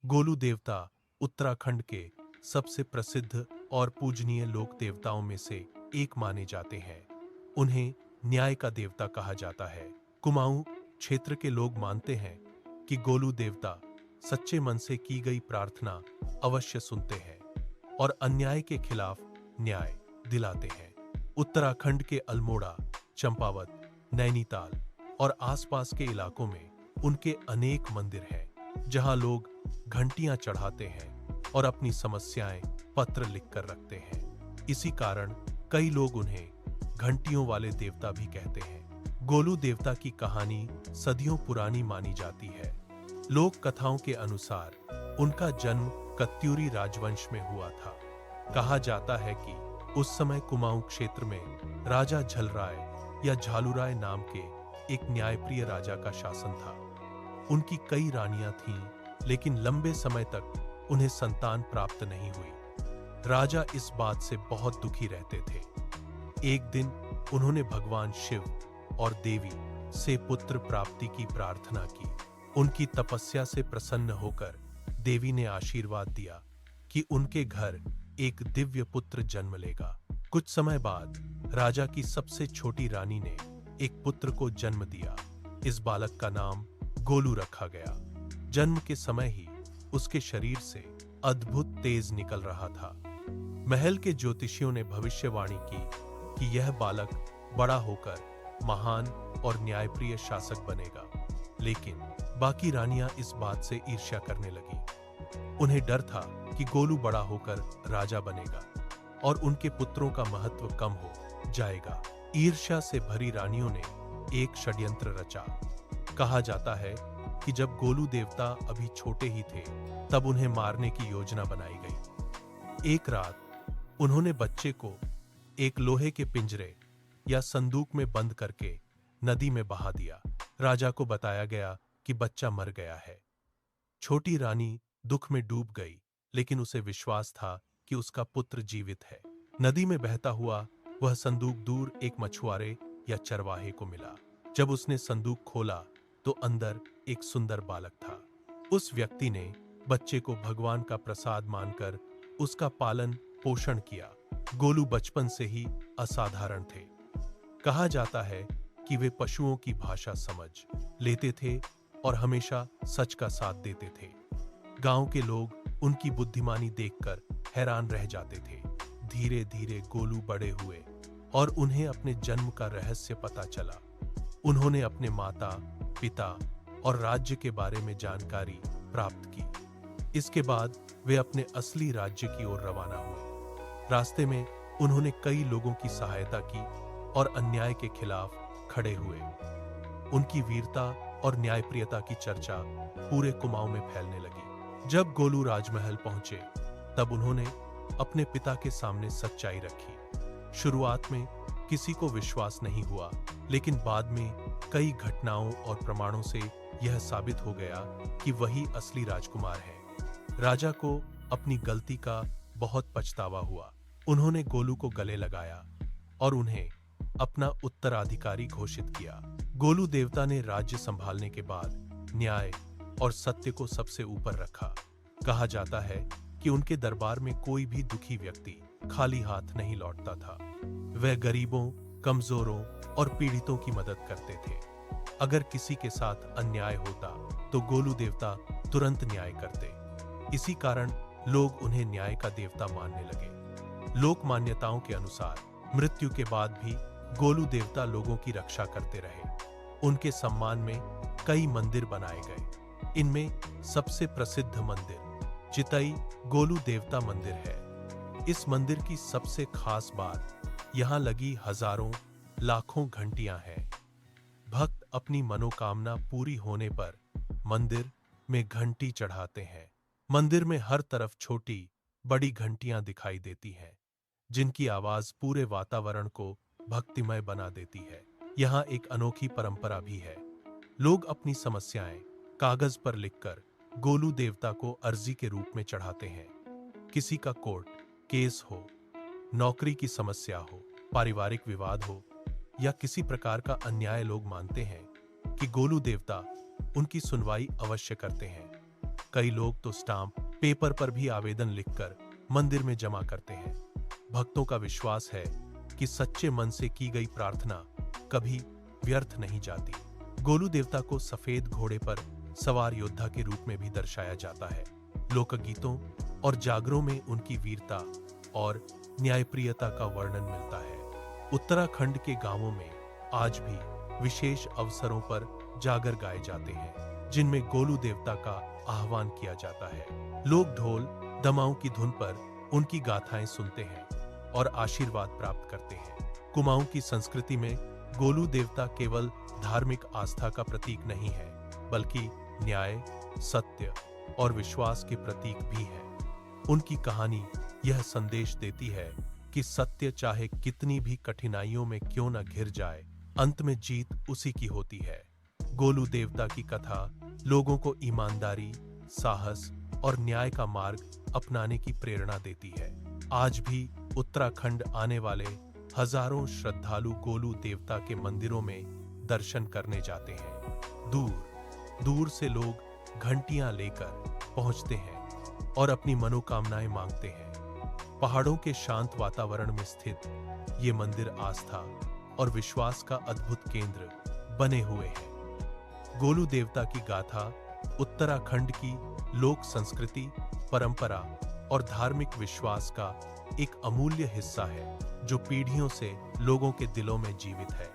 गोलू देवता उत्तराखंड के सबसे प्रसिद्ध और पूजनीय लोक देवताओं में से एक माने जाते हैं। उन्हें न्याय का देवता कहा जाता है। कुमाऊं क्षेत्र के लोग मानते हैं कि गोलू देवता सच्चे मन से की गई प्रार्थना अवश्य सुनते हैं और अन्याय के खिलाफ न्याय दिलाते हैं। उत्तराखंड के अल्मोड़ा, चंपावत, नैनीताल और आसपास के इलाकों में उनके अनेक मंदिर हैं, जहां लोग घंटियां चढ़ाते हैं और अपनी समस्याएं पत्र लिखकर रखते हैं। इसी कारण कई लोग उन्हें घंटियों वाले देवता भी कहते हैं। गोलू देवता की कहानी सदियों पुरानी मानी जाती है। लोक कथाओं के अनुसार उनका जन्म कत्यूरी राजवंश में हुआ था। कहा जाता है कि उस समय कुमाऊं क्षेत्र में राजा झलराय या झालूराय नाम के एक न्यायप्रिय राजा का शासन था। उनकी कई रानियां थीं, लेकिन लंबे समय तक उन्हें संतान प्राप्त नहीं हुई। राजा इस बात से बहुत दुखी रहते थे। एक दिन उन्होंने भगवान शिव और देवी से पुत्र प्राप्ति की प्रार्थना की। उनकी तपस्या से प्रसन्न होकर देवी ने आशीर्वाद दिया कि उनके घर एक दिव्य पुत्र जन्म लेगा। कुछ समय बाद राजा की सबसे छोटी रानी ने एक पुत्र को जन्म दिया। इस बालक का नाम गोलू रखा गया। जन्म के समय ही उसके शरीर से अद्भुत तेज निकल रहा था। महल के ज्योतिषियों ने भविष्यवाणी की कि यह बालक बड़ा होकर महान और न्यायप्रिय शासक बनेगा। लेकिन बाकी रानियां इस बात से ईर्ष्या करने लगी। उन्हें डर था कि गोलू बड़ा होकर राजा बनेगा और उनके पुत्रों का महत्व कम हो जाएगा। ईर्ष्या से भरी रानियों ने एक षड्यंत्र रचा। कहा जाता है कि जब गोलू देवता अभी छोटे ही थे, तब उन्हें मारने की योजना बनाई गई। एक रात उन्होंने बच्चे को एक लोहे के पिंजरे या संदूक में बंद करके नदी में बहा दिया। राजा को बताया गया कि बच्चा मर गया है। छोटी रानी दुख में डूब गई, लेकिन उसे विश्वास था कि उसका पुत्र जीवित है। नदी में बहता हुआ वह संदूक दूर एक मछुआरे या चरवाहे को मिला। जब उसने संदूक खोला तो अंदर एक सुंदर बालक था। उस व्यक्ति ने बच्चे को भगवान का प्रसाद मानकर उसका पालन पोषण किया। गोलू बचपन से ही असाधारण थे। कहा जाता है कि वे पशुओं की भाषा समझ लेते थे और हमेशा सच का साथ देते थे। गांव के लोग उनकी बुद्धिमानी देखकर हैरान रह जाते थे। धीरे धीरे गोलू बड़े हुए और उन्हें अपने जन्म का रहस्य पता चला। उन्होंने अपने माता, पिता और राज्य के बारे में जानकारी प्राप्त की। इसके बाद वे अपने असली राज्य की ओर रवाना हुए। रास्ते में उन्होंने कई लोगों की सहायता की और अन्याय के खिलाफ खड़े हुए। उनकी वीरता और न्यायप्रियता की चर्चा पूरे कुमाऊं में फैलने लगी। जब गोलू राजमहल पहुंचे, तब उन्होंने अपने पिता के सामने सच्चाई रखी। शुरुआत में किसी को विश्वास नहीं हुआ, लेकिन बाद में कई घटनाओं और प्रमाणों से यह साबित हो गया कि वही असली राजकुमार है। राजा को अपनी गलती का बहुत पछतावा हुआ। उन्होंने गोलू को गले लगाया और उन्हें अपना उत्तराधिकारी घोषित किया। गोलू देवता ने राज्य संभालने के बाद न्याय और सत्य को सबसे ऊपर रखा। कहा जाता है कि उनके दरबार में कोई भी दुखी व्यक्ति खाली हाथ नहीं लौटता था। वह गरीबों, कमजोरों और पीड़ितों की मदद करते थे। अगर किसी के साथ अन्याय होता तो गोलू देवता तुरंत न्याय करते। इसी कारण लोग उन्हें न्याय का देवता मानने लगे। लोक मान्यताओं के अनुसार मृत्यु के बाद भी गोलू देवता लोगों की रक्षा करते रहे। उनके सम्मान में कई मंदिर बनाए गए। इनमें सबसे प्रसिद्ध मंदिर चितई गोलू देवता मंदिर है। इस मंदिर की सबसे खास बात यहां लगी हजारों लाखों घंटियां हैं। भक्त अपनी मनोकामना पूरी होने पर मंदिर में घंटी चढ़ाते हैं। मंदिर में हर तरफ छोटी बड़ी घंटियां दिखाई देती हैं, जिनकी आवाज पूरे वातावरण को भक्तिमय बना देती है। यहाँ एक अनोखी परंपरा भी है। लोग अपनी समस्याएं कागज पर लिखकर गोलू देवता को अर्जी के रूप में चढ़ाते हैं। किसी का कोर्ट केस हो, नौकरी की समस्या हो, पारिवारिक विवाद हो या किसी प्रकार का अन्याय, लोग मानते हैं कि गोलू देवता उनकी सुनवाई अवश्य करते हैं। कई लोग तो स्टाम्प पेपर पर भी आवेदन लिखकर मंदिर में जमा करते हैं। भक्तों का विश्वास है कि सच्चे मन से की गई प्रार्थना कभी व्यर्थ नहीं जाती। गोलू देवता को सफेद घोड़े पर सवार योद्धा के रूप में भी दर्शाया जाता है। लोकगीतों और जागरों में उनकी वीरता और न्यायप्रियता का वर्णन मिलता है। उत्तराखंड के गांवों में आज भी विशेष अवसरों पर जागर गाए जाते हैं, जिनमें गोलू देवता का आह्वान किया जाता है। लोग ढोल दमाऊं की धुन पर उनकी गाथाएं सुनते हैं और आशीर्वाद प्राप्त करते हैं। कुमाऊं की संस्कृति में गोलू देवता केवल धार्मिक आस्था का प्रतीक नहीं है, बल्कि न्याय, सत्य और विश्वास के प्रतीक भी है। उनकी कहानी यह संदेश देती है कि सत्य चाहे कितनी भी कठिनाइयों में क्यों न घिर जाए, अंत में जीत उसी की होती है। गोलू देवता की कथा लोगों को ईमानदारी, साहस और न्याय का मार्ग अपनाने की प्रेरणा देती है। आज भी उत्तराखंड आने वाले हजारों श्रद्धालु गोलू देवता के मंदिरों में दर्शन करने जाते हैं। दूर दूर से लोग घंटियां लेकर पहुंचते हैं और अपनी मनोकामनाएं मांगते हैं। पहाड़ों के शांत वातावरण में स्थित ये मंदिर आस्था और विश्वास का अद्भुत केंद्र बने हुए हैं। गोलू देवता की गाथा उत्तराखंड की लोक संस्कृति, परंपरा और धार्मिक विश्वास का एक अमूल्य हिस्सा है, जो पीढ़ियों से लोगों के दिलों में जीवित है।